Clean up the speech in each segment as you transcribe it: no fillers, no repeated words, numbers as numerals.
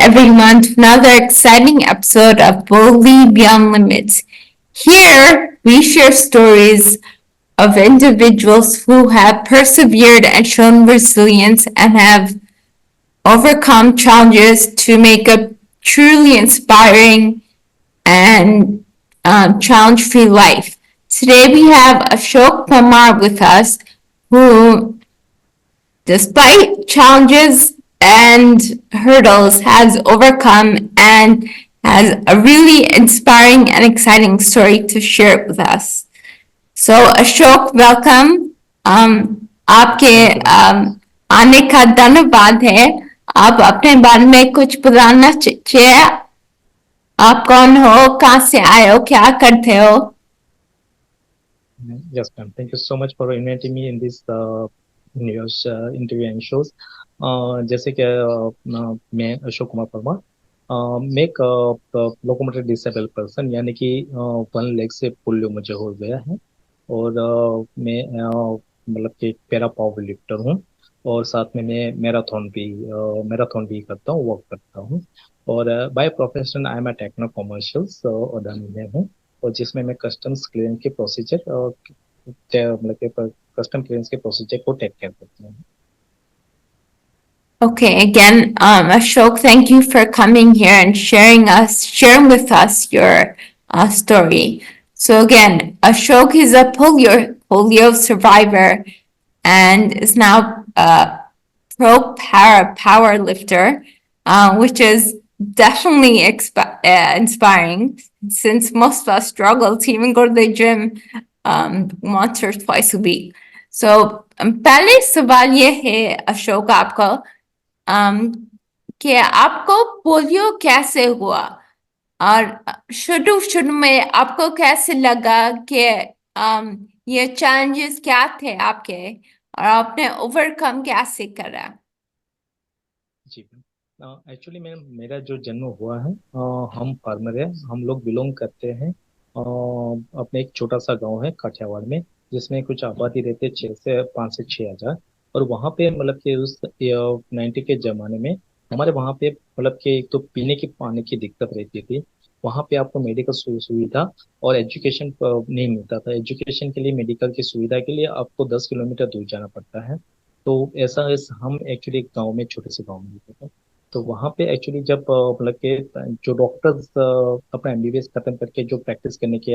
everyone to another exciting episode of Boldly Beyond Limits. Here we share stories of individuals who have persevered and shown resilience and have overcome challenges to make a truly inspiring and challenge-free life. Today we have Ashok Pamar with us, who, despite challenges and hurdles, has overcome and has a really inspiring and exciting story to share with us. So Ashok, welcome. आपके आने का धन्यवाद है. आप अपने बारे में कुछ बताना चाहिए. आप कौन हो, कहाँ से आए हो, क्या करते हो? Yes, ma'am. Thank you so much for inviting me in this news interview and shows. जैसे कि मैं अशोक कुमार परमार, मैं एक लोकोमोटर डिसेबल पर्सन, यानी कि वन लेग से पोलियो मुझे हो गया है. और मैं मतलब कि पैरा पावर लिफ्टर हूँ. और साथ में मैं मैराथन भी करता हूँ, वॉक करता हूँ. और by profession I am a techno commercials Adani में हूँ. और जिसमें मैं कस्टम्स क्लियरेंस के प्रोसीजर मतलब कि कस्टम क्लियरेंस के प्रोसीजर को टेक केयर करता हूँ. Okay, again, Ashok, thank you for coming here and sharing with us your story. So again, Ashok is a polio survivor and is now a pro power lifter, which is definitely inspiring, since most of us struggle to even go to the gym once or twice a week. So पहले सवाल ये है अशोक आपको, कि आपको polio कैसे हुआ, और शुरू में आपको कैसे लगा कि ये चैलेंजेस क्या थे आपके, और आपने ओवरकम कैसे करा? जी, एक्चुअली मेरा जो जन्म हुआ है, हम फार्मर है. हम लोग बिलोंग करते हैं अपने एक छोटा सा गांव है काठियावाड़ में, जिसमें कुछ आबादी रहते 5 से 6 हजार. और वहाँ पे मतलब कि उस 90 के जमाने में हमारे वहाँ पे मतलब कि एक तो पीने की पानी की दिक्कत रहती थी. वहाँ पे आपको मेडिकल सुविधा और एजुकेशन नहीं मिलता था. एजुकेशन के लिए, मेडिकल की सुविधा के लिए आपको 10 किलोमीटर दूर जाना पड़ता है. तो हम एक्चुअली एक गांव में, छोटे से गांव में रहते थे. तो वहाँ पे एक्चुअली जब मतलब कि जो डॉक्टर्स अपना एमबीबीएस खत्म करके जो प्रैक्टिस करने के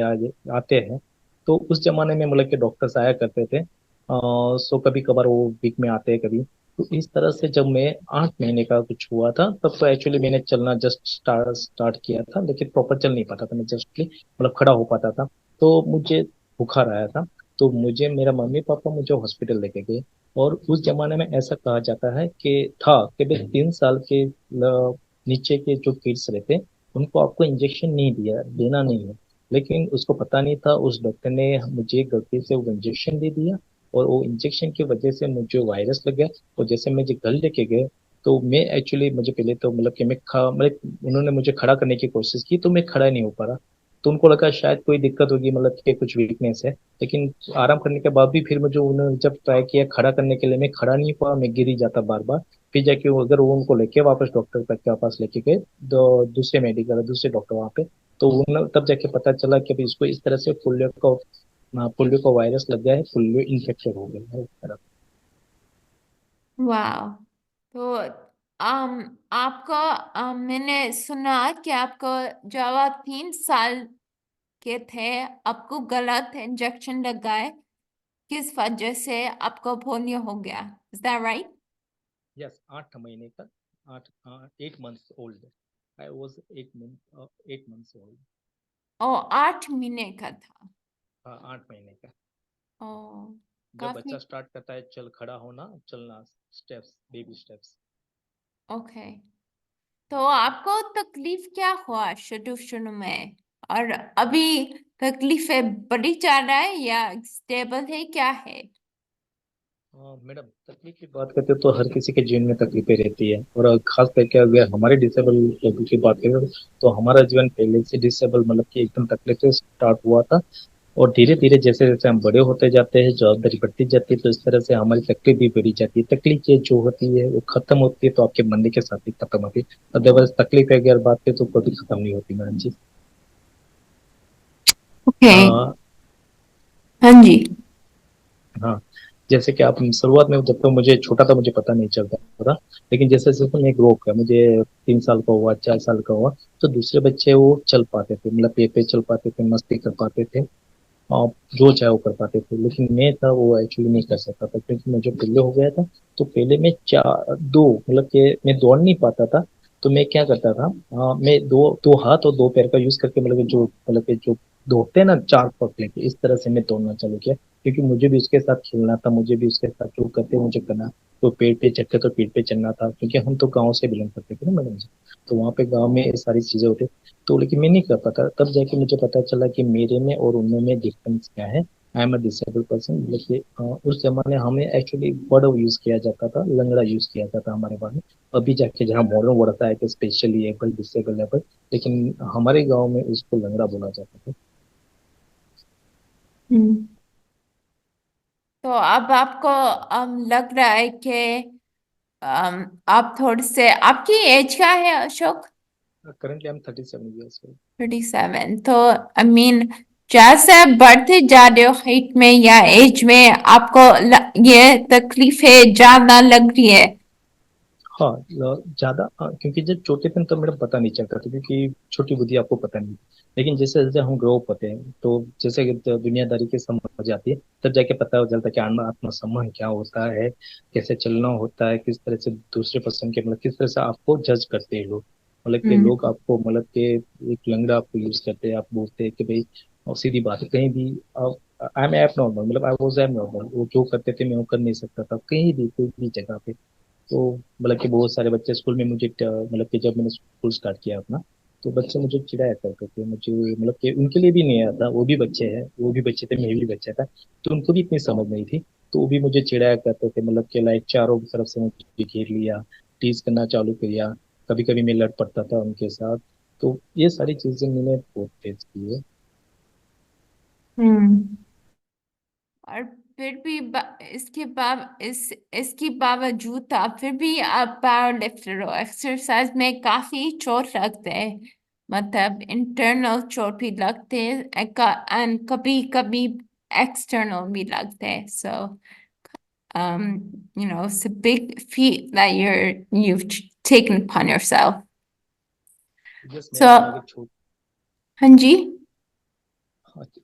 आते हैं, तो उस जमाने में मतलब कि डॉक्टर्स आया करते थे. सो कभी कभार वो वीक में आते हैं कभी. तो इस तरह से जब मैं 8 महीने का कुछ हुआ था, तब तो एक्चुअली मैंने चलना जस्ट स्टार्ट किया था, लेकिन प्रॉपर चल नहीं पाता था. मैं जस्ट मतलब खड़ा हो पाता था. तो मुझे बुखार आया था. तो मुझे मेरा मम्मी पापा मुझे हॉस्पिटल लेके गए. और उस जमाने में ऐसा कहा जाता है कि भाई 3 साल के नीचे के जो किड्स रहते, उनको आपको इंजेक्शन नहीं दिया देना नहीं है. लेकिन उसको पता नहीं था, उस डॉक्टर ने मुझे गलती से वो इंजेक्शन दे दिया. और वो इंजेक्शन की वजह से मुझे वायरस लग गया. और जैसे मुझे घर लेके गए, तो मैं एक्चुअली मुझे पहले तो मतलब कि मतलब उन्होंने मुझे खड़ा करने की कोशिश की, तो मैं खड़ा नहीं हो पा रहा. तो उनको लगा शायद कोई दिक्कत होगी, मतलब कि कुछ वीकनेस है. लेकिन आराम करने के बाद भी फिर मुझे उन्होंने जब ट्राई किया खड़ा करने के लिए, मैं खड़ा नहीं हुआ, मैं गिर ही जाता बार बार. फिर जाके अगर वो उनको लेके वापस डॉक्टर तक के पास लेके गए, दूसरे मेडिकल दूसरे डॉक्टर वहाँ पे, तो उन तब जाके पता चला कि भाई इसको इस तरह से पोलियो का वायरस लग गया है, पोलियो इन्फेक्शन हो गया है इस तरह. वाह. तो आपको मैंने सुना कि आपको जब आप 3 साल के थे, आपको गलत इंजेक्शन लगाए, किस वजह से आपको पोलियो हो गया. Is that right? यस, 8 महीने का. 8 months old. I was 8 months old. Oh, 8 महीने का था. हाँ, 8 महीने का. ओ, जब काफी. बच्चा स्टार्ट करता है खड़ा होना, चलना, स्टेप्स, बेबी स्टेप्स. ओके. तो आपको तकलीफ क्या हुआ शुरू में, और अभी तकलीफें बढ़ी जा रहा है या स्टेबल है, क्या है? मैडम, तकलीफ की बात करते हैं तो हर किसी के जीवन में तकलीफें रहती है. और खास करके अगर हमारे डिसेबल लोगों की बात करें, तो हमारा जीवन पहले से डिसेबल मतलब कि एकदम तकलीफ से स्टार्ट हुआ था. और धीरे धीरे जैसे जैसे हम बड़े होते जाते हैं, जवाबदारी बढ़ती जाती है, तो इस तरह से हमारी तकलीफ भी बढ़ी जाती है। तकलीफ ये जो होती है वो खत्म होती है तो आपके मरने के साथ ही खत्म होती है। अदरवाइज तकलीफ अगर बात है तो कभी खत्म नहीं होती मैडम जी। ओके। आ, हाँ जी। हाँ, जैसे कि आप शुरुआत में, जब तक मुझे छोटा था मुझे पता नहीं चलता था, लेकिन जैसे जैसे मैं ग्रो किया, मुझे 3 साल का हुआ, 4 साल का हुआ, तो दूसरे बच्चे वो चल पाते थे, मतलब पेट पे चल पाते थे, मस्ती कर पाते थे, और जो चाहे वो कर पाते थे। लेकिन मैं था वो एक्चुअली नहीं कर सकता था, क्योंकि मैं जो पहले हो गया था, तो पहले मैं चार दो मतलब कि मैं दौड़ नहीं पाता था। तो मैं क्या करता था, मैं दो दो हाथ और दो पैर का यूज करके, मतलब कि जो दौड़ते हैं ना चार पग लेके, इस तरह से मैं दौड़ना चालू किया, क्योंकि मुझे भी उसके साथ खेलना था, मुझे भी उसके साथ जो करते मुझे करना। तो पेड़ पे चढ़ते तो पेड़ पे चढ़ना था, क्योंकि हम तो गाँव से बिलोंग करते थे ना मैडम जी। तो वहाँ पे गाँव में ये सारी चीजें होती। तो लेकिन मैं नहीं कर पाता, तब जाके मुझे पता चला कि मेरे में और उनमें में डिफरेंस क्या है। आई एम अ डिसेबल पर्सन, मतलब कि उस जमाने हमें एक्चुअली वर्ड यूज किया जाता था, लंगड़ा यूज किया जाता हमारे बारे में। अभी जाके जहाँ मॉडर्न वर्ड आता है कि स्पेशली एबल, डिसेबल एबल, लेकिन हमारे गांव में उसको लंगड़ा बोला जाता था। हम्म। तो अब आपको लग रहा है कि आप थोड़े से, आपकी एज क्या है Ashok? Currently I am 37 years. 37। तो आई मीन जैसे आप बढ़ते जा रहे हो हाइट में या एज में, आपको ये तकलीफें ज्यादा लग रही है। हाँ, ज्यादा, क्योंकि जब छोटे थे तो मेरा पता नहीं चलता था, क्योंकि छोटी बुद्धि आपको पता नहीं। लेकिन जैसे जैसे हम ग्रो अप होते हैं, तो जैसे कि दुनियादारी की समझ आती है, तब जाके पता हो चलता है कि आत्मसम्मान क्या होता है, कैसे चलना होता है, किस तरह से दूसरे पर्सन के, मतलब किस तरह से आपको जज करते हैं लोग। मतलब कि हम्म। लोग आपको, मतलब कि एक लंगड़ा आपको यूज करते हैं, आप बोलते हैं कि भाई, और सीधी बात है, कहीं भी आई एम एप नॉर्मल, मतलब आई वॉज एप नॉर्मल, वो जो करते थे मैं वो कर नहीं सकता था, कहीं भी कोई भी जगह पे। तो मतलब कि बहुत सारे बच्चे स्कूल में मुझे मतलब कि जब मैंने स्कूल स्टार्ट किया अपना, तो बच्चे मुझे चिढ़ाया करते थे, मुझे मतलब कि उनके लिए भी नहीं आता, वो भी बच्चे हैं, वो भी बच्चे थे, मैं भी बच्चा था, तो उनको भी इतनी समझ नहीं थी। तो वो भी मुझे चिढ़ाया करते थे, मतलब कि लाइक चारों तरफ से मुझे घेर लिया, टीज करना चालू किया। कभी कभी मैं लड़ पड़ता था उनके साथ। तो ये सारी चीजें मैंने बहुत फेस की है। हम्म। और फिर भी इसके बावजूद आप फिर भी आप पावर लिफ्टर हो। एक्सरसाइज में काफी चोट लगते हैं, मतलब इंटरनल चोट भी लगते हैं एंड कभी कभी एक्सटर्नल भी लगते हैं। सो it's a big feat that taken upon yourself. Just मैं अपना So अगर छोट हाँ जी।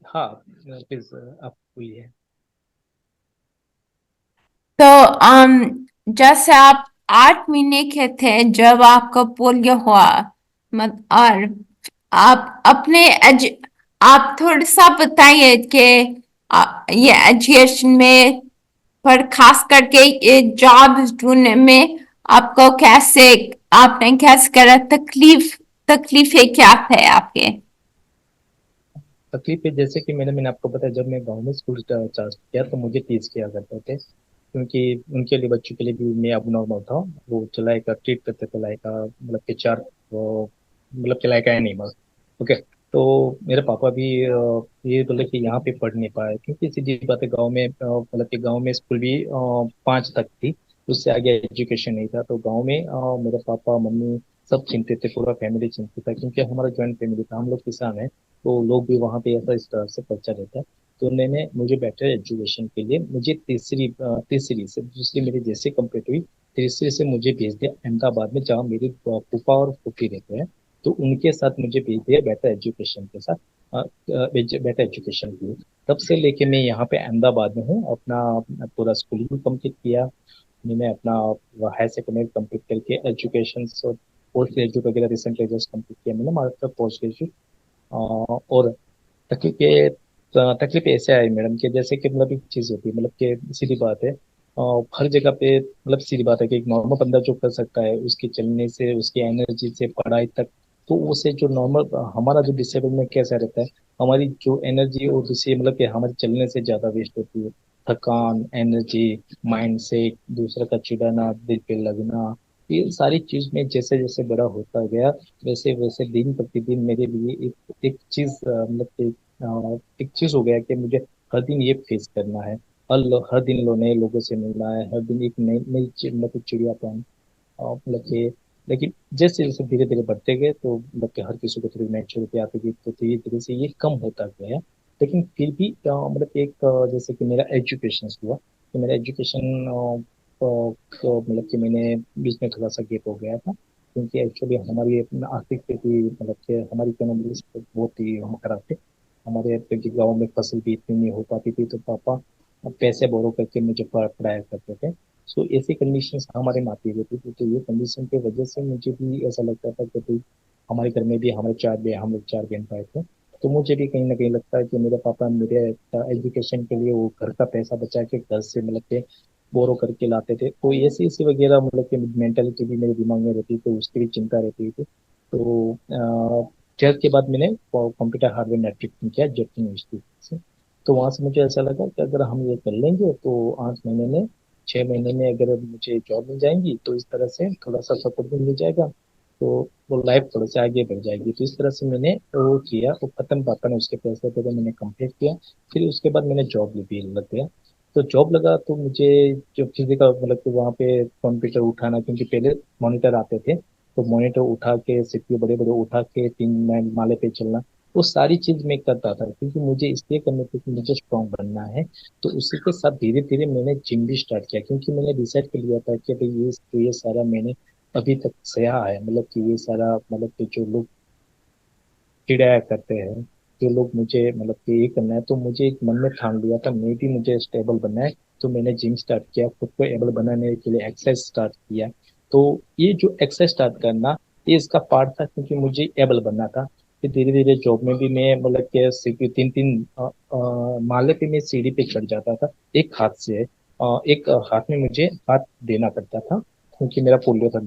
हाँ, प्लीज आप बोलिए। तो जैसे आप 8 महीने के थे जब आपको पोलियो हुआ, मत और आप आप थोड़ा सा बताइए कि ये एजुकेशन में, पर खास करके ये जॉब ढूंढने में आपको कैसे, आपने कैसे करा, तकलीफें क्या थे आपके? तकलीफ है, जैसे कि मैंने आपको बताया, जब मैं गांव में स्कूल चार्ज किया तो मुझे टीच किया करते थे, क्योंकि उनके लिए, बच्चों के लिए भी मैं अब नॉर्मल था। वो चलाए का ट्रीट करते थे लाइक, मतलब कि चार वो, मतलब कि लाइक एनिमल। ओके। तो मेरे पापा भी ये बोले कि यहाँ पे पढ़ नहीं पाए, क्योंकि सीधी बात है, गाँव में मतलब कि गाँव में स्कूल भी 5 तक थी, उससे आगे एजुकेशन नहीं था। तो गाँव में मेरे पापा मम्मी सब चिंतित थे, पूरा फैमिली चिंतित था, क्योंकि हमारा ज्वाइंट फैमिली था, हम लोग किसान है। तो लोग भी वहाँ पे ऐसा इस तरह से कल्चर रहता है। तो उन्होंने मुझे बेटर एजुकेशन के लिए, मुझे तीसरी से, दूसरी मेरी जैसे कंप्लीट हुई, तीसरी से मुझे भेज दिया अहमदाबाद में, जहाँ मेरी फूफा और फूफी रहते हैं। तो उनके साथ मुझे भेज दिया बेटर एजुकेशन के साथ, बेटर एजुकेशन के लिए। तब से लेके मैं यहाँ पे अहमदाबाद में हूँ, अपना पूरा स्कूलिंग कंप्लीट किया। मैंने अपना हायर सेकेंडरी कंप्लीट करके एजुकेशन और पोस्ट ग्रेजुएट वगैरह रिसेंटली जस्ट कंप्लीट किया मैंने, मास्टर पोस्ट ग्रेजुएट। और तकलीफ ये तकलीफ ऐसे आई मैडम कि जैसे कि, मतलब एक चीज होती है, मतलब कि सीधी बात है, हर जगह पे, मतलब सीधी बात है कि एक नॉर्मल बंदा जो कर सकता है, उसके चलने से, उसकी एनर्जी से, पढ़ाई तक, तो उसे जो नॉर्मल, हमारा जो डिसेबल में कैसा रहता है, हमारी जो एनर्जी और दूसरी, मतलब कि हमारे चलने से ज्यादा वेस्ट होती है। थकान, एनर्जी, माइंड सेट, दूसरे का चिढ़ाना, दिल पे लगना, ये सारी चीज में जैसे जैसे बड़ा होता गया, वैसे वैसे दिन प्रतिदिन मेरे लिए एक चीज मतलब एक चीज हो गया कि मुझे हर दिन ये फेस करना है। हर दिन नए लोगों से मिलना है, हर दिन एक नई नई मतलब चिड़िया पानी मतलब कि। लेकिन जैसे जैसे धीरे धीरे बढ़ते गए तो मतलब कि हर किसी को थोड़ी मैच्योरिटी आती गई, तो धीरे धीरे से ये कम होता गया। लेकिन फिर भी मतलब एक जैसे कि मेरा एजुकेशन हुआ, तो मेरा एजुकेशन मतलब कि मैंने बीच में थोड़ा सा गैप हो गया था, क्योंकि एक्चुअली हमारी अपनी आर्थिक स्थिति मतलब कि हमारी इकोनॉमी बहुत ही हम खराब थे। हमारे क्योंकि गाँव में फसल भी इतनी नहीं हो पाती थी, तो पापा पैसे बोरो करके मुझे पढ़ाया करते थे। सो ऐसी कंडीशंस हमारे में आती रहती थी, तो ये कंडीशन की वजह से मुझे भी ऐसा लगता था कि भाई हमारे घर में भी हमारे हम लोग चार बहन भाई थे। तो मुझे भी कहीं ना कहीं लगता है कि मेरे पापा मेरे एजुकेशन के लिए वो घर का पैसा बचा के घर से मतलब के बोरो करके लाते थे। तो ऐसी ऐसी वगैरह मतलब कि मेंटेलिटी भी मेरे दिमाग में रहती, तो उसकी भी चिंता रहती थी। तो 12th के बाद मैंने कंप्यूटर हार्डवेयर नेटवर्किंग किया जेट यूनिवर्सिटी से। तो वहां से मुझे ऐसा लगा कि अगर हम ये कर लेंगे तो 8 महीने में 6 महीने में अगर मुझे जॉब मिल जाएंगी, तो इस तरह से थोड़ा सा सपोर्ट भी मिल जाएगा, तो वो लाइफ थोड़ा सा आगे बढ़ जाएगी। तो इस तरह से मैंने वो किया, वो खत्म पापा ने उसके पैसे थे तो मैंने कंप्लीट किया। फिर उसके बाद मैंने जॉब भी लग गया। तो जॉब लगा तो मुझे जो फिजिकल मतलब कि वहाँ पे कंप्यूटर उठाना, क्योंकि पहले मॉनिटर आते थे, तो मॉनिटर उठा के सीपीयू बड़े बड़े उठा के 3 माले पे चलना, वो सारी चीज मैं करता था, क्योंकि मुझे इसलिए करने थे कि मुझे स्ट्रांग बनना है। तो उसी के साथ धीरे धीरे मैंने जिम भी स्टार्ट किया, क्योंकि मैंने डिसाइड कर लिया था कि भाई ये सारा मैंने अभी तक सहा है, मतलब कि ये सारा मतलब कि जो लोग चिढ़ाया करते हैं, जो लोग मुझे मतलब कि ये करना है, तो मुझे एक मन में ठान लिया था मैं भी मुझे स्टेबल बनना है। तो मैंने जिम स्टार्ट किया, खुद को एबल बनाने के लिए एक्सरसाइज स्टार्ट किया। तो ये जो एक्सरसाइज स्टार्ट करना, ये इसका पार्ट था, क्योंकि मुझे एबल बनना था। फिर धीरे धीरे जॉब में भी मैं मतलब कि सीढ़ी 3 3 माले पे मैं सीढ़ी पे चढ़ जाता था एक हाथ से। एक हाथ में मुझे हाथ देना पड़ता था, क्योंकि मेरा पोलियो था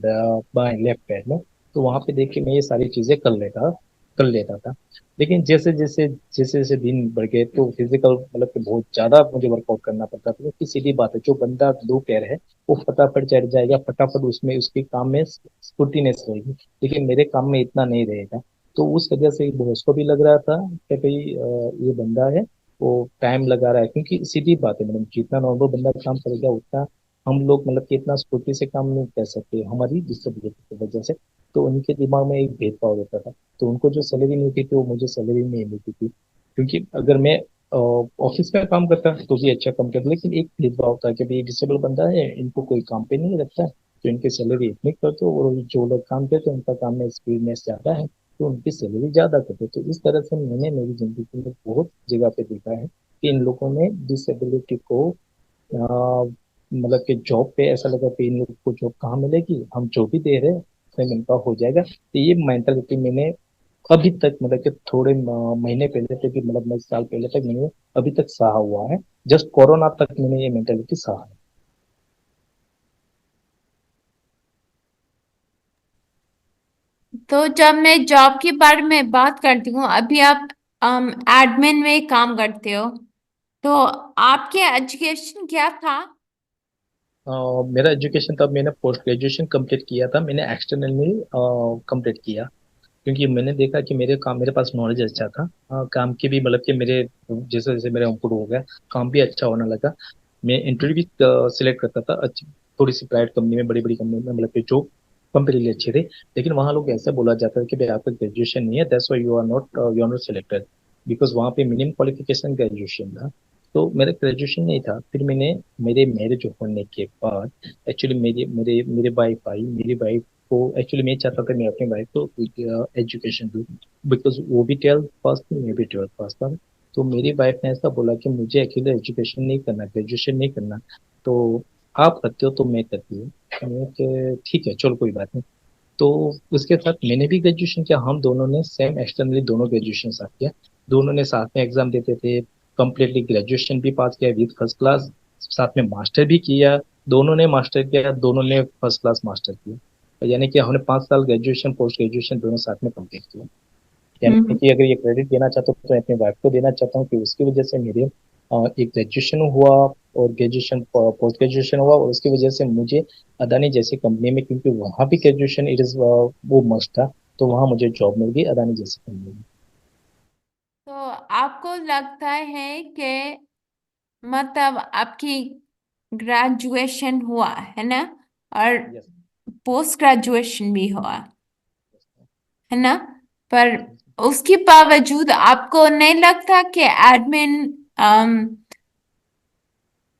बाएं लेफ्ट पैर में। तो वहां पे देख के मैं ये सारी चीजें कर लेता था। लेकिन जैसे जैसे जैसे जैसे दिन बढ़ गए, तो फिजिकल मतलब कि बहुत ज्यादा मुझे वर्कआउट करना पड़ता था, क्योंकि सीधी बात है, जो बंदा दो पैर है वो फटाफट चढ़ जाएगा, फटाफट उसमें उसके काम में स्फूर्तिनेस रहेगी, लेकिन मेरे काम में इतना नहीं रहेगा। तो उस वजह से बॉस को भी लग रहा था कि भाई ये बंदा है, वो टाइम लगा रहा है, क्योंकि सीधी बात है मैडम, जितना नॉर्मल बंदा काम करेगा उतना हम लोग मतलब कि इतना स्फूर्ति से काम नहीं कर सकते, हमारी डिसेबिलिटी की वजह से। तो उनके दिमाग में एक भेदभाव रहता था। तो उनको जो सैलरी मिलती थी वो मुझे सैलरी नहीं मिलती थी, क्योंकि अगर मैं ऑफिस में काम करता तो भी अच्छा काम करता, लेकिन एक भेदभाव था कि भाई डिसेबल बंदा है, इनको कोई काम पे नहीं रखता, तो इनकी सैलरी इतनी कर दो, और जो लोग काम करते हैं उनका काम में स्पीडनेस ज्यादा है, तो उनकी सैलरी ज्यादा कर दो। तो इस तरह से मैंने मेरी जिंदगी में बहुत जगह पे देखा है कि इन लोगों ने डिसेबिलिटी को मतलब कि जॉब पे ऐसा लगा कि इन लोगों को जॉब कहाँ मिलेगी, हम जो भी दे रहे हैं उसमें इनका हो जाएगा। तो ये मेंटालिटी मैंने अभी तक मतलब कि थोड़े महीने पहले तक भी, मतलब मैं साल पहले तक मैंने अभी तक सहा हुआ है। जस्ट कोरोना तक मैंने ये मेंटेलिटी सहा है। तो जब मैं जॉब के बारे में बात करती हूँ, अभी आप एडमिन में काम करते हो, तो आपके एजुकेशन क्या था? मेरा एजुकेशन तब मैंने पोस्ट ग्रेजुएशन कंप्लीट किया था, मैंने एक्सटर्नल में कंप्लीट किया, क्योंकि मैंने देखा कि मेरे पास नॉलेज अच्छा था। काम की भी मतलब कि मेरे जैसे जैसे मेरा इम्प्रूव हो गया, काम भी अच्छा होने लगा। मैं इंटरव्यू भी सिलेक्ट करता था अच्छी, थोड़ी सी प्राइवेट कंपनी में, बड़ी बड़ी कंपनी में, मतलब कि जो कंपेरेटिवली अच्छे थे। लेकिन वहाँ लोग ऐसा बोला जाता है कि भाई आपका ग्रेजुएशन नहीं है, that's why you are not selected, because वहाँ पे मिनिमम क्वालिफिकेशन ग्रेजुएशन था। तो मेरा ग्रेजुएशन नहीं था। फिर मेरे मैरिज होने के बाद एक्चुअली मेरे मेरे मेरे वाइफ आई, मेरी वाइफ को एक्चुअली मैं चाहता था मैं अपनी वाइफ को एजुकेशन दूँ, बिकॉज वो भी 12th पास थी, मैं भी 12th पास था। तो मेरी वाइफ ने ऐसा बोला कि मुझे एक्चुअली एजुकेशन नहीं करना, ग्रेजुएशन नहीं करना, तो आप करते हो तो मैं करती हूँ। मैंने कहा, ठीक है चलो कोई बात नहीं। तो उसके साथ मैंने भी ग्रेजुएशन किया, हम दोनों ने सेम एक्सटर्नली दोनों ग्रेजुएशन साथ किया। दोनों ने साथ में एग्जाम देते थे, कंप्लीटली ग्रेजुएशन भी पास किया विद फर्स्ट क्लास, साथ में मास्टर भी किया। दोनों ने मास्टर किया, दोनों ने फर्स्ट क्लास मास्टर किया, यानी कि हमने 5 साल ग्रेजुएशन पोस्ट ग्रेजुएशन दोनों साथ में कंप्लीट किया। यानी हम्म। कि अगर ये क्रेडिट देना चाहता हूँ तो मैं अपनी वाइफ को देना चाहता हूँ कि उसकी वजह से मेरे एक ग्रेजुएशन हुआ और ग्रेजुएशन पोस्ट ग्रेजुएशन हुआ, और उसकी वजह से मुझे अदानी जैसी कंपनी में, क्योंकि वहाँ भी ग्रेजुएशन इट इज वो मस्ट था, तो वहाँ मुझे जॉब मिल गई अदानी जैसी कंपनी में। तो आपको लगता है कि मतलब आपकी ग्रेजुएशन हुआ है ना, और यस। पोस्ट ग्रेजुएशन भी हुआ है ना, पर उसके बावजूद आपको नहीं लगता कि एडमिन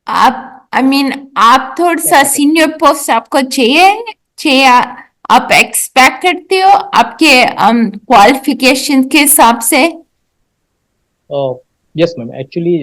आप आई मीन आप थोड़ा क्या सा क्या कर सीनियर पोस्ट आपको चाहिए चाहिए आप एक्सपेक्ट करते हो आपके क्वालिफिकेशन के हिसाब से? यस मैम, एक्चुअली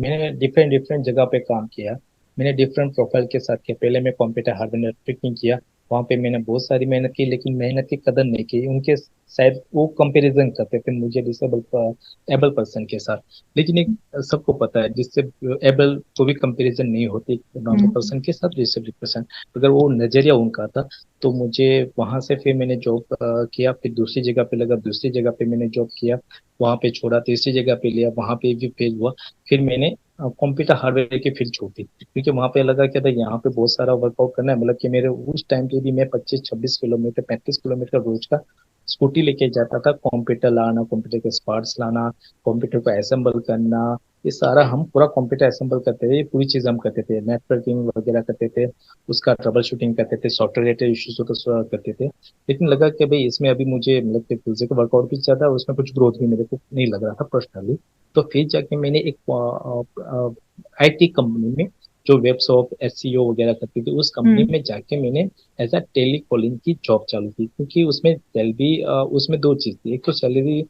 मैंने डिफरेंट डिफरेंट जगह पे काम किया। मैंने डिफरेंट प्रोफाइल के साथ किया। पहले मैं कंप्यूटर हार्डवेयर नेटवर्किंग किया। वहाँ पे मैंने बहुत सारी मेहनत की, लेकिन मेहनत की कदर नहीं की। उनके शायद वो कंपैरिजन करते थे मुझे डिसेबल एबल पर्सन के साथ। लेकिन एक सबको पता है, जिससे एबल को भी कंपैरिजन नहीं होती नॉर्मल हम्म। पर्सन के साथ डिसेबल पर्सन। अगर वो नजरिया उनका था, तो मुझे वहां से फिर मैंने जॉब किया। फिर दूसरी जगह पे लगा, दूसरी जगह पे मैंने जॉब किया, वहां पे छोड़ा, तीसरी जगह पे लिया, वहां पे भी फेल हुआ। फिर मैंने कंप्यूटर हार्डवेयर की फील्ड छोड़ दी, क्योंकि वहां पे लगा कि था यहाँ पे बहुत सारा वर्कआउट करना है। मतलब कि मेरे उस टाइम पे भी मैं 25-26 किलोमीटर 35 किलोमीटर रोज का स्कूटी लेके जाता था। कंप्यूटर लाना, कंप्यूटर के पार्ट्स लाना, कंप्यूटर को असेंबल करना, ये सारा हम पूरा कंप्यूटर असेंबल करते थे। ये पूरी चीज हम करते थे, नेटवर्किंग वगैरह करते थे, उसका ट्रबल शूटिंग करते थे, सॉफ्टवेयर रिलेटेड इश्यूज हो तो करते थे। लेकिन लगा कि भाई इसमें अभी मुझे मतलब कि फिजिकल वर्कआउट भी ज्यादा है, उसमें कुछ ग्रोथ भी मेरे को नहीं लग रहा था पर्सनली। तो फिर जाके मैंने एक आईटी कंपनी में, जो वेब शॉप एसईओ वगैरह करती थी, उस कंपनी हम्म। में जाके मैंने एज अ टेली कॉलिंग की जॉब चालू की। क्योंकि उसमें सैलरी, उसमें दो चीज थी। एक तो सैलरी,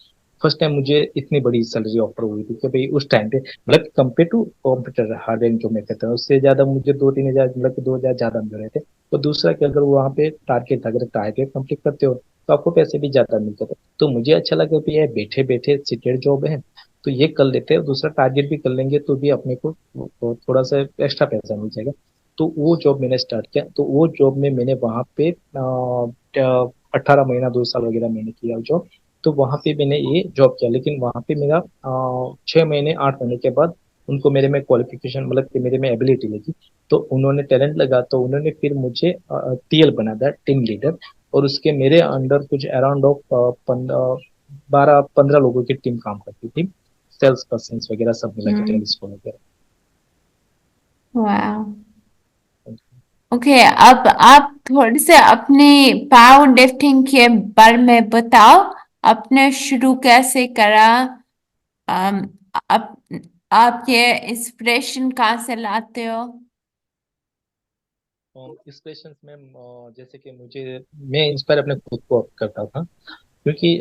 फर्स्ट टाइम मुझे इतनी बड़ी सैलरी ऑफर हुई थी कि भाई उस टाइम पे, मतलब कंपेयर टू कंप्यूटर हार्डवेयर जो मैं कहता हूँ, उससे ज्यादा मुझे 2-3 हजार, मतलब कि 2 हजार ज्यादा मिल रहे थे। और दूसरा कि अगर वहाँ पे टारगेट था, अगर टारगेट कंप्लीट करते हो तो आपको पैसे भी ज्यादा मिलते थे। तो मुझे अच्छा लगा कि ये बैठे बैठे सीटेड जॉब है, तो ये कर लेते हैं, दूसरा टारगेट भी कर लेंगे तो भी अपने को तो थोड़ा सा एक्स्ट्रा पैसा मिल जाएगा। तो वो जॉब मैंने स्टार्ट किया। तो वो जॉब में मैंने वहाँ पे 18 महीना 2 साल वगैरह मैंने किया जॉब। तो वहाँ पे मैंने ये जॉब किया, लेकिन वहाँ पे मेरा 6 महीने 8 महीने के बाद उनको मेरे में क्वालिफिकेशन, मतलब कि मेरे में एबिलिटी लगी। तो उन्होंने टैलेंट लगा, तो उन्होंने फिर मुझे टीएल बना दिया, टीम लीडर। और उसके मेरे अंडर कुछ अराउंड ऑफ 12-15 लोगों की टीम काम करती थी, सेल्स पर्सन वगैरह सब मिला के, हम्म। टेलीस्कोप वगैरह। वाह। ओके, अब आप थोड़े से अपने पावर लिफ्टिंग के बारे में बताओ। आपने शुरू कैसे करा? अम, आप आप ये इंस्पिरेशन कहाँ से लाते हो? इंस्पिरेशन में जैसे कि मुझे, मैं इंस्पायर अपने खुद को करता था। क्योंकि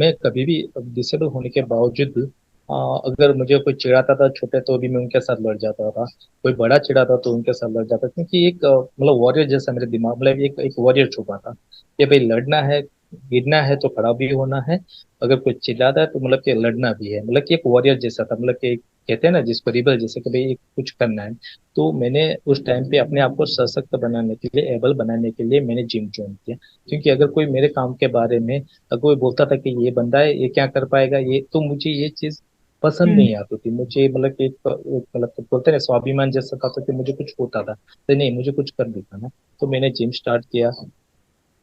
मैं कभी भी डिसेबल होने के बावजूद भी, अगर मुझे कोई चिढ़ाता था छोटे, तो भी मैं उनके साथ लड़ जाता था। कोई बड़ा चिढ़ाता तो उनके साथ लड़ जाता, क्योंकि एक मतलब वॉरियर जैसा मेरे दिमाग, मतलब एक एक वॉरियर छुपा था कि भाई लड़ना है, गिरना है तो खड़ा भी होना है। अगर कोई चिल्लाता है तो मतलब कि लड़ना भी है, मतलब कि एक वॉरियर जैसा था। मतलब कि कहते हैं ना जिसको रिबल जैसे, कि भाई एक कुछ करना है। तो मैंने उस टाइम पे अपने आप को सशक्त बनाने के लिए, एबल बनाने के लिए मैंने जिम ज्वाइन किया। क्योंकि अगर कोई मेरे काम के बारे में, अगर कोई बोलता था कि ये बंदा है, ये क्या कर पाएगा, ये तो मुझे ये चीज पसंद हम्म। नहीं आती थी। मुझे मतलब कि मतलब तो बोलते हैं ना, स्वाभिमान जैसा था, कि मुझे कुछ होता था तो नहीं, मुझे कुछ कर दिखाना। तो मैंने जिम स्टार्ट किया,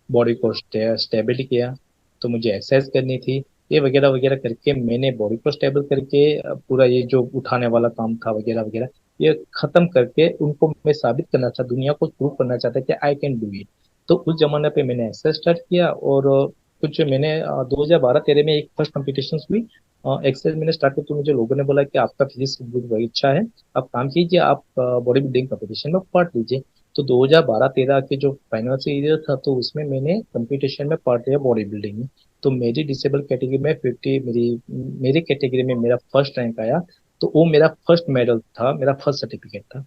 बॉडी को स्टेबल किया। तो मुझे एक्सरसाइज करनी थी, ये वगैरह वगैरह करके मैंने बॉडी को स्टेबल करके पूरा ये जो उठाने वाला काम था वगैरह वगैरह, ये खत्म करके उनको मैं साबित करना चाहता, दुनिया को प्रूव करना चाहता कि आई कैन डू इट। तो उस जमाने पे मैंने एक्सरसाइज स्टार्ट किया। और कुछ मैंने 2012-13 में एक फर्स्ट कॉम्पिटिशन हुई, एक्सरसाइज मैंने स्टार्ट किया। तो मुझे लोगों ने बोला कि आपका फिजिक्स बहुत अच्छा है, आप काम कीजिए, आप बॉडी बिल्डिंग कंपटीशन में पार्ट लीजिए। तो 2012-13 के जो फाइनेंशियल ईयर था, तो उसमें मैंने कंपटीशन में पार्ट लिया बॉडी बिल्डिंग में। तो मेरी डिसेबल कैटेगरी में 50, मेरी मेरी कैटेगरी में मेरा फर्स्ट रैंक आया। तो वो मेरा फर्स्ट मेडल था, मेरा फर्स्ट सर्टिफिकेट था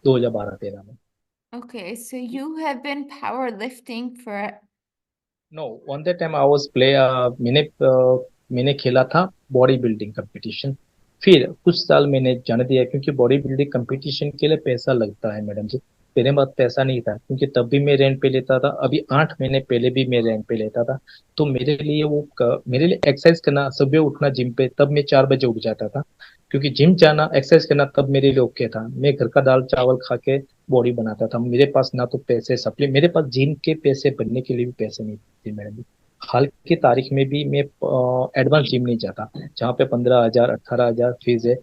2012-13 में। Okay, so you have been powerlifting for. No, on that time I was play, मैंने खेला था बॉडी बिल्डिंग कंपटीशन। फिर कुछ साल मैंने जाने दिया, क्योंकि बॉडी बिल्डिंग कंपटीशन के लिए पैसा लगता है मैडम जी। मेरे पास पैसा नहीं था, क्योंकि तब भी मैं रेंट पे लेता था, अभी 8 महीने पहले भी मैं रेंट पे लेता था। तो मेरे लिए एक्सरसाइज करना, सुबह उठना जिम पे, तब मैं 4 बजे उठ जाता था, क्योंकि जिम जाना, एक्सरसाइज करना तब मेरे लिए ओके था। मैं घर का दाल चावल खा के बॉडी बनाता था। मेरे पास ना तो पैसे सप्ली, मेरे पास जिम के पैसे बनने के लिए भी पैसे नहीं थे मेरे भी। हाल की तारीख में भी मैं एडवांस जिम नहीं जाता, जहाँ पे 15,000 18,000 फीस है,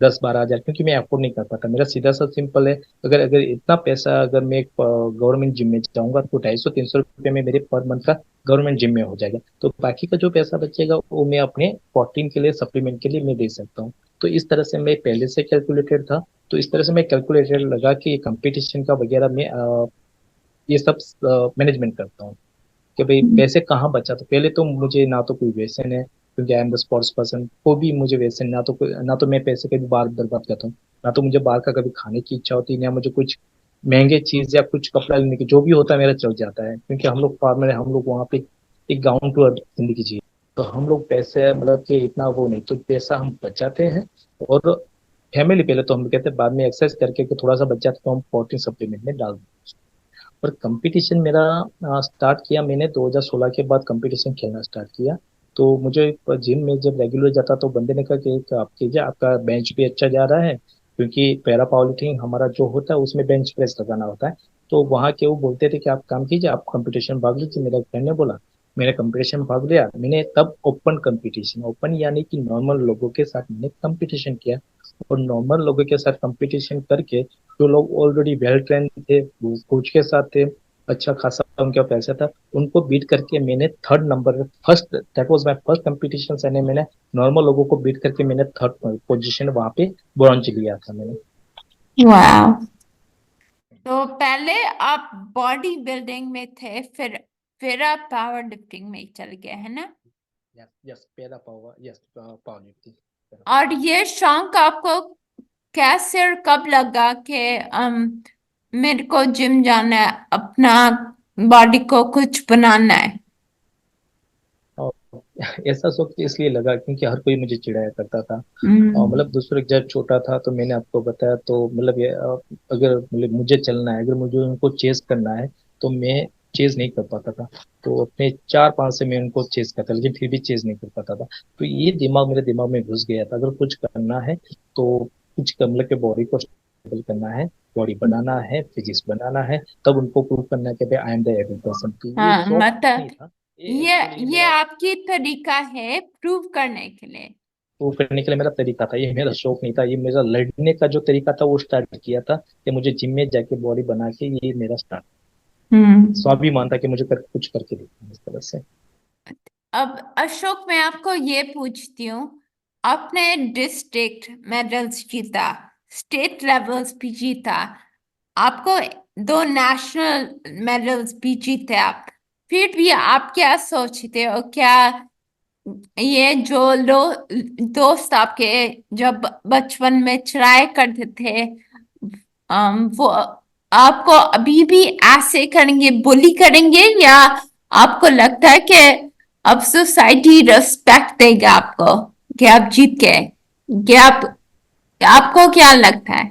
10-12 हजार, क्योंकि मैं अफोर्ड नहीं कर पाता। मेरा सीधा सा सिंपल है, अगर अगर इतना पैसा अगर मैं गवर्नमेंट जिम में जाऊंगा तो 250-300 रुपये में मेरे पर मंथ का गवर्नमेंट जिम में हो जाएगा। तो बाकी का जो पैसा बचेगा वो मैं अपने प्रोटीन के लिए, सप्लीमेंट के लिए मैं दे सकता हूँ। तो इस तरह से मैं पहले से कैलकुलेटेड था। तो इस तरह से मैं कैलकुलेटेड लगा कि कंपटीशन का वगैरह मैं ये सब मैनेजमेंट करता हूँ, कि भाई पैसे कहाँ बचा। तो पहले तो मुझे ना तो कोई व्यसन है, क्योंकि I am the sports person, को भी मुझे व्यसन, ना तो मैं पैसे कभी बाहर बर्बाद करता हूँ, ना तो मुझे बाहर का कभी खाने की इच्छा होती है, ना मुझे कुछ महंगे चीज या कुछ कपड़ा लेने की, जो भी होता है मेरा चल जाता है, क्योंकि हम लोग फार्मर है, हम लोग वहाँ पे एक गाँव टू अर्थ जिंदगी जी। तो हम लोग पैसे मतलब कि इतना वो नहीं, तो पैसा हम बचाते हैं। और फैमिली पहले तो हम कहते हैं, बाद में एक्सरसाइज करके कि थोड़ा सा बच जाता तो हम प्रोटीन सप्लीमेंट में डाल दें। और कंपटीशन मेरा स्टार्ट किया मैंने 2016 के बाद, कंपटीशन खेलना स्टार्ट किया। तो मुझे जिम में जब रेगुलर जाता तो बंदे ने कहा कि एक आप कीजिए, आपका बेंच भी अच्छा जा रहा है, क्योंकि पैरा पावर लिफ्टिंग हमारा जो होता है उसमें बेंच प्रेस लगाना होता है। तो वहाँ के वो बोलते थे कि आप काम कीजिए, आप कंपटीशन भाग लीजिए। मेरा फ्रेंड ने बोला, मैंने कंपटीशन भाग लिया। मैंने तब ओपन कंपटीशन, ओपन यानी कि नॉर्मल लोगों के साथ मैंने कंपटीशन किया। और नॉर्मल लोगों के साथ कंपटीशन करके, जो लोग ऑलरेडी वेल ट्रेन थे, वो कोच के साथ थे, अच्छा खासा उनका पैसा था, उनको बीट करके मैंने third number, first, that was my first competition, यानी मैंने नॉर्मल लोगों को बीट करके मैंने थर्ड पोजीशन वहां पे ब्रॉन्ज लिया था मैंने। वाह। तो पहले आप बॉडी बिल्डिंग में थे, फिर आप पावर लिफ्टिंग में चल गए, है ना? Yes yes, para power, yes power lifting. और ये शौक आपको कैसे और कब लगा कि मेरे को जिम जाना है, अपना बॉडी को कुछ बनाना है? और ऐसा सोच के इसलिए लगा क्योंकि हर कोई मुझे चिढ़ाया करता था। और हम्म। मतलब दूसरे, जब छोटा था तो मैंने आपको बताया, तो मतलब ये अगर मतलब मुझे चलना है, अगर मुझे उनको चेस करना है, तो मैं चेज नहीं कर पाता था। तो अपने 4-5 से मैं उनको चेज करता, लेकिन फिर भी चेज नहीं कर पाता था। तो ये दिमाग मेरे दिमाग में घुस गया था, अगर कुछ करना है तो कुछ मतलब के बॉडी को स्टेबल करना है, बॉडी बनाना है, फिजिक्स बनाना है, तब उनको प्रूव करना है कि भाई I am the able person. तो ये हाँ, शौक मतलब नहीं था, ये ये एक्चुअली ये मेरा आपकी तरीका है प्रूव करने के लिए। प्रूव करने के लिए मेरा तरीका था, ये मेरा शौक नहीं था। ये मेरा लड़ने का जो तरीका था वो स्टार्ट किया था, कि मुझे जिम में जाके बॉडी बना के, ये मेरा स्टार्ट हम्म। स्वाभिमान था कि मुझे कुछ करके दिखाना, इस तरह से। अब अशोक, मैं आपको ये पूछती हूँ, आपने डिस्ट्रिक्ट मेडल्स जीता, स्टेट लेवल्स भी जीता, आपको 2 नेशनल मेडल्स भी जीते आप, फिर भी आप क्या सोचते हो? क्या ये जो दोस्त आपके जब बचपन में चढ़ाई करते थे, वो आपको अभी भी ऐसे करेंगे, बुली करेंगे, या आपको लगता है कि अब सोसाइटी रिस्पेक्ट देगा आपको कि आप जीत गए? कि आपको क्या लगता है?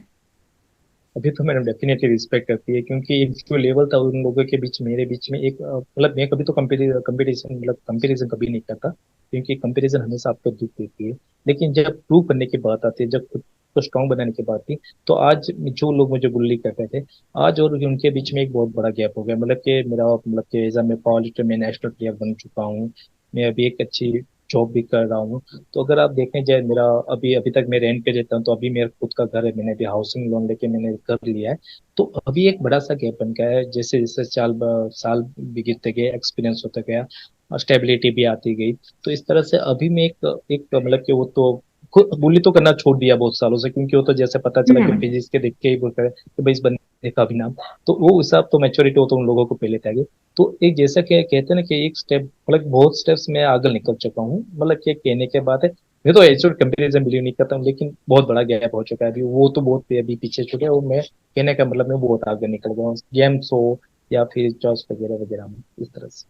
अभी तो मैंने डेफिनेटली रिस्पेक्ट करती है, क्योंकि एक जो लेवल था उन लोगों के बीच, मेरे बीच में एक मतलब मैं कभी तो कंपटीशन, मतलब कंपैरिजन कभी नहीं करता, क्योंकि कंपैरिजन हमेशा आपको दुख देती है। लेकिन जब प्रूव करने की बात आती है, जब खुद को स्ट्रांग बनाने की बात थी, तो आज जो लोग मुझे बुल्ली करते थे, आज और उनके बीच में एक बहुत बड़ा गैप हो गया। मतलब कि मेरा, मतलब कि एज मैं पावर लिफ्टर में नेशनल प्लेयर बन चुका हूँ, मैं अभी एक अच्छी जॉब भी कर रहा हूँ। तो अगर आप देखने जाए, मेरा अभी अभी तक मैं रेंट पे रहता हूँ, तो अभी मेरा खुद का घर है, मैंने अभी हाउसिंग लोन लेके मैंने घर लिया है। तो अभी एक बड़ा सा गैप बन गया है, जैसे जैसे साल बीतते गए, एक्सपीरियंस होता गया, स्टेबिलिटी भी आती गई। तो इस तरह से अभी मैं एक एक मतलब कि वो तो खुद bully तो करना छोड़ दिया बहुत सालों से, क्योंकि वो तो जैसे पता चला कि हम्म। फिजिक्स के देख के ही बोलता है कि भाई इस बंदे का भी नाम, तो वो हिसाब तो मैच्योरिटी हो तो उन लोगों को पहले था। तो एक जैसा कि कहते हैं ना कि एक स्टेप, मतलब बहुत स्टेप्स मैं आगे निकल चुका हूँ, मतलब कि कहने के बाद है। मैं तो एजुअल कंपेरिजन बिलीव नहीं करता हूँ, लेकिन बहुत बड़ा गैप हो चुका है अभी, वो तो बहुत अभी पीछे छूटे और मैं कहने का मतलब मैं बहुत आगे निकल गया हूँ, गेम्स हो या फिर जॉब्स वगैरह वगैरह में, इस तरह से।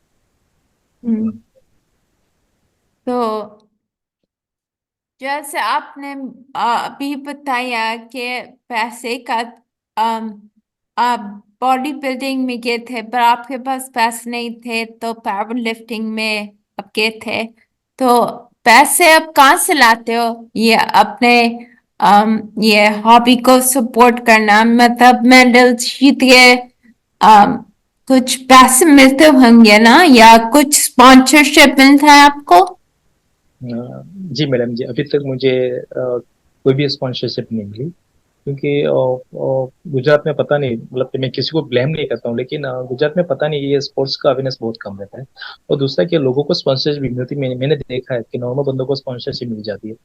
हम्म। तो जैसे आपने अभी बताया कि पैसे का अम, आप बॉडी बिल्डिंग में गए थे पर आपके पास पैसे नहीं थे तो पावर लिफ्टिंग में आप गए थे। तो पैसे आप कहाँ से लाते हो ये अपने ये हॉबी को सपोर्ट करना मतलब मेडल जीत के um, कुछ पैसे मिलते होंगे ना या कुछ स्पॉन्सरशिप मिलता है आपको। जी मैडम जी, अभी तक मुझे कोई भी स्पॉन्सरशिप नहीं मिली, क्योंकि गुजरात में पता नहीं, मतलब कि मैं किसी को ब्लेम नहीं करता हूँ, लेकिन गुजरात में पता नहीं ये स्पोर्ट्स का अवेयरनेस बहुत कम रहता है। और दूसरा कि लोगों को स्पॉन्सरशिप भी मिलती, मैंने देखा है कि नॉर्मल बंदों को स्पॉन्सरशिप मिल जाती है।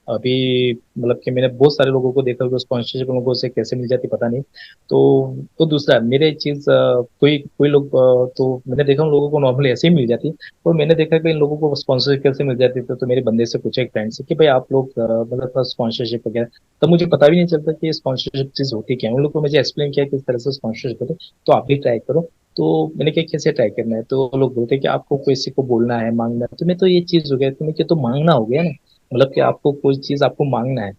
अभी मतलब कि मैंने बहुत सारे लोगों को देखा कि स्पॉन्सरशिप लोगों से कैसे मिल जाती पता नहीं। तो दूसरा मेरे चीज कोई कोई लोग तो मैंने देखा उन लोगों को नॉर्मली ऐसे ही मिल जाती। और मैंने देखा कि इन लोगों को स्पॉन्सरशिप कैसे मिल जाती थी, तो मेरे बंदे से पूछा एक फ्रेंड से कि भाई आप लोग मतलब स्पॉन्सरशिप वगैरह, तब मुझे पता भी नहीं चलता कि स्पॉन्सरशिप चीज होती क्या है। उन लोग को मुझे एक्सप्लेन किया किस तरह से स्पॉन्सरशिप होती है, तो आप भी ट्राई करो। तो मैंने क्या कैसे ट्राई करना है, तो वो लोग बोलते हैं कि आपको किसी को बोलना है, मांगना है। तो मैं तो ये चीज हो गया, तो मैं क्या तो मांगना हो गया ना, मतलब कि आपको कोई चीज आपको मांगना है,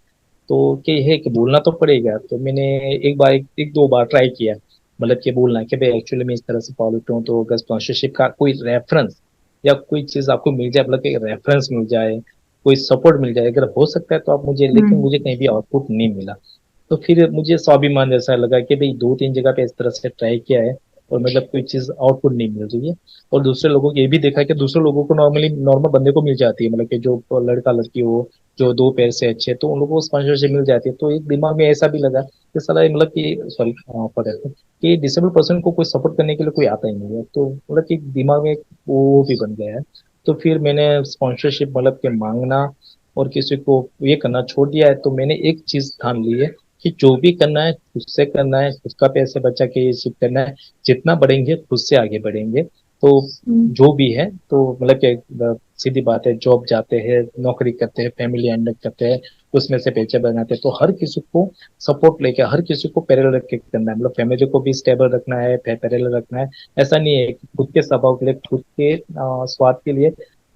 तो क्या है कि बोलना तो पड़ेगा। तो मैंने एक दो बार ट्राई किया, मतलब कि बोलना कि भाई एक्चुअली मैं इस तरह से पॉलिट हूँ, तो अगर स्पॉन्सरशिप का कोई रेफरेंस या कोई चीज आपको मिल जाए, मतलब कि रेफरेंस मिल जाए, कोई सपोर्ट मिल जाए अगर हो सकता है तो आप मुझे, लेकिन हम्म। मुझे कहीं भी आउटपुट नहीं मिला। तो फिर मुझे स्वाभिमान जैसा लगा कि भाई दो तीन जगह पे इस तरह से ट्राई किया है और मतलब कोई चीज आउटपुट नहीं मिल रही है। और दूसरे लोगों को ये भी देखा कि दूसरे लोगों को नॉर्मली नॉर्मल बंदे को मिल जाती है, मतलब कि जो लड़का लड़की हो, जो दो पैर से अच्छे, तो उन लोगों को स्पॉन्सरशिप मिल जाती है। तो एक दिमाग में ऐसा भी लगा कि साला ये मतलब कि सॉरी कि डिसेबल पर्सन को कोई सपोर्ट करने के लिए कोई आता ही नहीं है, तो मतलब कि दिमाग में एक वो भी बन गया है। तो फिर मैंने स्पॉन्सरशिप मतलब कि मांगना और किसी को ये करना छोड़ दिया है। तो मैंने एक चीज ठान ली है कि जो भी करना है खुद से करना है, खुद का पैसे बचा के ये सब करना है। जितना बढ़ेंगे खुद से आगे बढ़ेंगे। तो हम्म। जो भी है, तो मतलब कि सीधी बात है, जॉब जाते हैं, नौकरी करते हैं, फैमिली हैंडल करते हैं, उसमें से पैसे बनाते हैं, तो हर किसी को सपोर्ट लेके हर किसी को पैरेलल रख के करना है, मतलब फैमिली को भी स्टेबल रखना है, पैरेलल रखना है। ऐसा नहीं है कि खुद के स्वभाव के लिए, खुद के स्वार्थ के लिए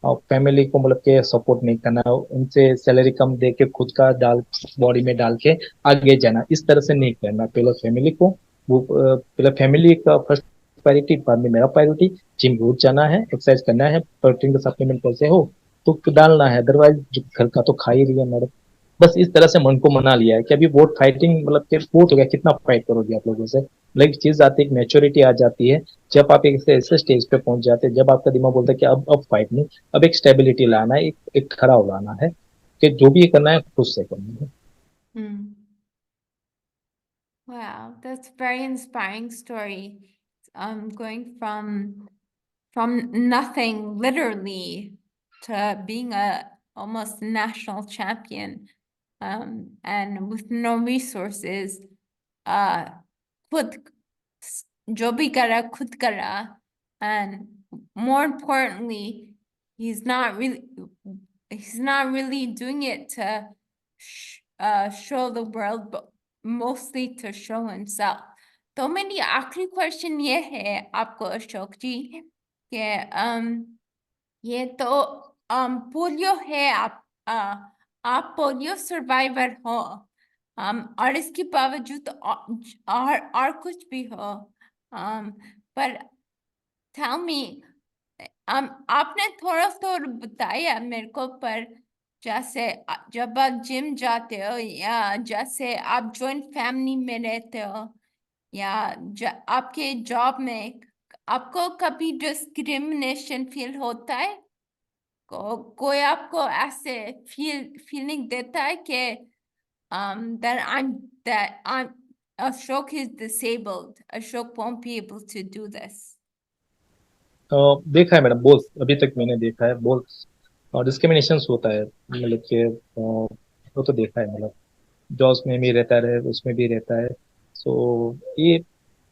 फैमिली को मतलब के सपोर्ट नहीं करना, उनसे सैलरी कम दे के खुद का डाल बॉडी में डाल के आगे जाना, इस तरह से नहीं करना। पहले फैमिली को वो पहले फैमिली का फर्स्ट प्रायोरिटी, बाद में मेरा प्रायोरिटी। जिम रोज जाना है, एक्सरसाइज करना है, प्रोटीन का सप्लीमेंट कैसे हो तो डालना है, अदरवाइज घर का तो खा ही रही है मैडम। बस इस तरह से मन को मना लिया है कि अभी वोट फाइटिंग, मतलब कि वोट हो गया, कितना फाइट करोगे आप लोगों से। लाइक चीज आती है, एक मेच्योरिटी आ जाती है, जब आप एक ऐसे स्टेज पे पहुंच जाते हैं जब आपका दिमाग बोलता है कि अब फाइट नहीं, अब एक स्टेबिलिटी लाना है, एक खराव लाना है, कि जो भी ये करना है खुद से करना है। हम्म। Wow, that's a very inspiring story. Going from nothing literally to being a almost national champion, and with no resources, uh, खुद जो भी करा खुद करा, and more importantly, he's not really he's not really doing it to show the world, but mostly to show himself. तो मेरी आखिरी question ये है आपको अशोक जी कि ये तो पोलियो है, आप पोलियो सर्वाइवर हो, और इसके बावजूद और कुछ भी हो, पर टेल मी, आपने थोड़ा थोड़ा बताया मेरे को, पर जैसे जब आप जिम जाते हो या जैसे आप जॉइंट फैमिली में रहते हो या आपके जॉब में आपको कभी डिस्क्रिमिनेशन फील होता है? कोई आपको ऐसे फीलिंग देता है कि that I'm Ashok is disabled. Ashok won't be able to do this. देखा है मैडम, बहुत अभी तक मैंने देखा है, बहुत डिस्क्रिमिनेशन होता है, मतलब कि वो तो देखा है, मतलब जॉब्स में भी रहता है, उसमें भी रहता है। सो ये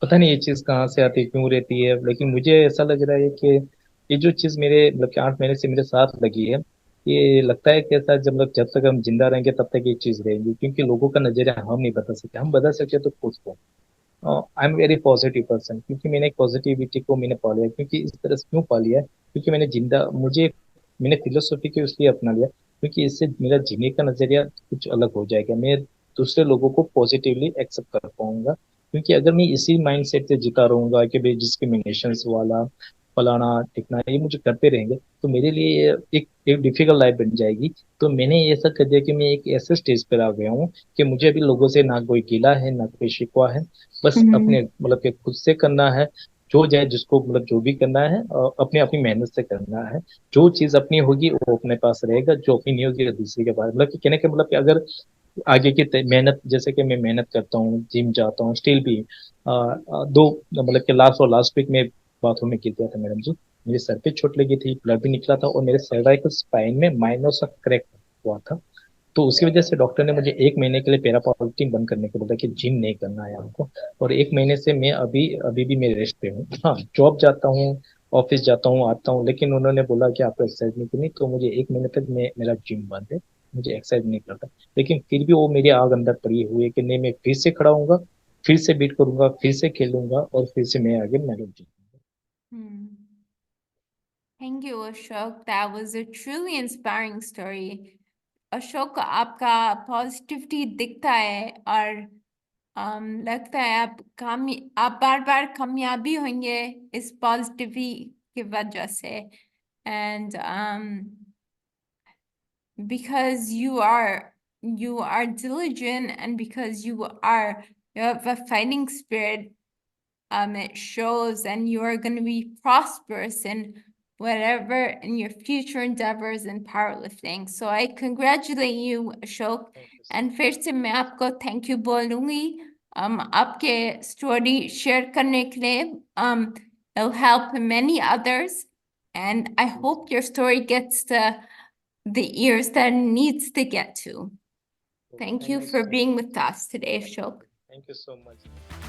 पता नहीं ये चीज कहाँ से आती है, क्यों रहती है, लेकिन मुझे ऐसा लग रहा है कि ये जो चीज मेरे मतलब कि 8 महीने से मेरे साथ लगी है, ये लगता है कि ऐसा जब मतलब जब तक हम जिंदा रहेंगे तब तक ये चीज रहेगी, क्योंकि लोगों का नजरिया हम नहीं बदल सकते, हम बदल सकते तो खुद को। I am very positive person, क्योंकि मैंने पॉजिटिविटी को मैंने पा लिया, क्योंकि इस तरह से क्यों पा लिया है, क्योंकि मैंने फिलोसफी को इसलिए अपना लिया, क्योंकि इससे मेरा जीने का नजरिया कुछ अलग हो जाएगा। मैं दूसरे लोगों को पॉजिटिवली एक्सेप्ट कर पाऊंगा, क्योंकि अगर मैं इसी माइंडसेट से जीता रहूंगा कि भाई डिस्क्रिमिनेशन वाला फलाना टिकना ये मुझे करते रहेंगे, तो मेरे लिए ये एक डिफिकल्ट लाइफ बन जाएगी। तो मैंने ऐसा कर दिया कि मैं एक ऐसे स्टेज पर आ गया हूँ कि मुझे अभी लोगों से ना कोई गिला है ना कोई शिकवा है। बस अपने मतलब कि खुद से करना है, जो जाए जिसको मतलब जो भी करना है और अपनी अपनी मेहनत से करना है। जो चीज अपनी होगी वो अपने पास रहेगा, जो अपनी नहीं होगी वो दूसरे के पास। मतलब कि कहने का मतलब कि अगर आगे की मेहनत, जैसे कि मैं मेहनत करता हूँ, जिम जाता हूँ, स्टिल भी दो मतलब कि लास्ट वीक में बाथरूम में गिर गया था मैडम जी। मेरे सर पे चोट लगी थी, ब्लड भी निकला था और मेरे सर्वाइकल स्पाइन में माइनर सा क्रैक हुआ था। तो उसकी वजह से डॉक्टर ने मुझे 1 महीने के लिए पैरा पावरलिफ्टिंग बंद करने को बोला कि जिम नहीं करना है आपको। और 1 महीने से मैं अभी अभी भी मैं रेस्ट पे हूँ। हाँ, जॉब जाता हूँ, ऑफिस जाता हूँ, आता हूँ, लेकिन उन्होंने बोला कि आपको एक्सरसाइज नहीं करनी, तो मुझे 1 महीने तक मेरा जिम बंद है, मुझे एक्सरसाइज नहीं करता। लेकिन फिर भी वो मेरी आग अंदर पड़ी हुई है कि नहीं, मैं फिर से खड़ा होऊंगा, फिर से बीट करूंगा, फिर से खेलूंगा और फिर से मैं आगे मेडल जीतूंगा। Thank you, Ashok. That was a truly inspiring story. Ashok, आपका पॉजिटिविटी दिखता है और लगता है आप बार बार कामयाबी होंगे इस पॉजिटिविटी की वजह से। And because you are diligent and because you have a fighting spirit, it shows, and you are going to be prosperous in whatever in your future endeavors in powerlifting. So I congratulate you, Ashok. Thank you And फिर से मैं आपको thank you बोलूंगी आपके story share करने के लिए. It'll help many others, and I hope your story gets to the ears that it needs to get to. Thank you for being with us today, Ashok. Thank you so much.